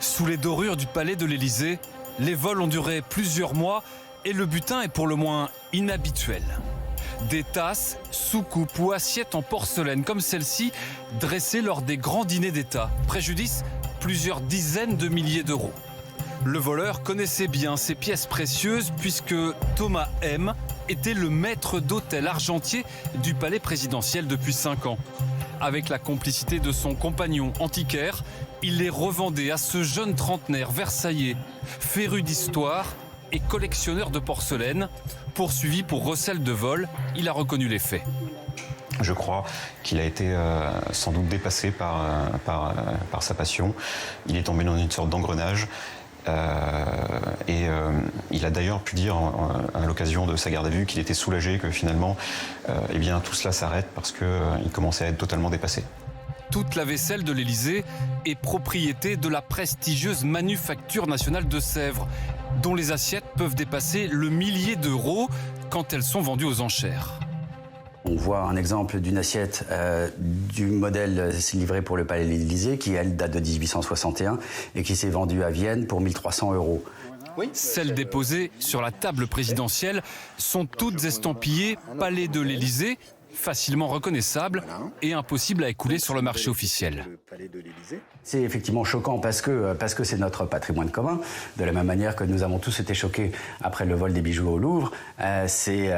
Sous les dorures du palais de l'Élysée, les vols ont duré plusieurs mois et le butin est pour le moins inhabituel. Des tasses, soucoupes ou assiettes en porcelaine comme celle-ci, dressées lors des grands dîners d'État. Préjudice, plusieurs dizaines de milliers d'euros. Le voleur connaissait bien ces pièces précieuses puisque Thomas M. était le maître d'hôtel argentier du palais présidentiel depuis 5 ans. Avec la complicité de son compagnon antiquaire, il les revendait à ce jeune trentenaire versaillais, féru d'histoire et collectionneur de porcelaine. Poursuivi pour recel de vol, il a reconnu les faits. Je crois qu'il a été sans doute dépassé par sa passion. Il est tombé dans une sorte d'engrenage. Il a d'ailleurs pu dire à l'occasion de sa garde à vue qu'il était soulagé que finalement tout cela s'arrête parce qu'il commençait à être totalement dépassé. Toute la vaisselle de l'Élysée est propriété de la prestigieuse Manufacture nationale de Sèvres, dont les assiettes peuvent dépasser le millier d'euros quand elles sont vendues aux enchères. On voit un exemple d'une assiette du modèle livré pour le palais de l'Élysée qui, elle, date de 1861 et qui s'est vendue à Vienne pour 1 300 €. Celles déposées sur la table présidentielle sont toutes estampillées Palais de l'Élysée, facilement reconnaissables et impossibles à écouler sur le marché officiel. C'est effectivement choquant parce que c'est notre patrimoine commun. De la même manière que nous avons tous été choqués après le vol des bijoux au Louvre, c'est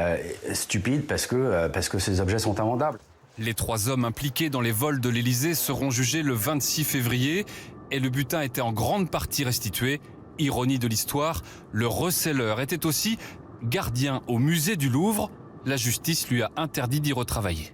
stupide parce que ces objets sont invendables. Les 3 hommes impliqués dans les vols de l'Élysée seront jugés le 26 février et le butin était en grande partie restitué. Ironie de l'histoire, le receleur était aussi gardien au musée du Louvre. La justice lui a interdit d'y retravailler.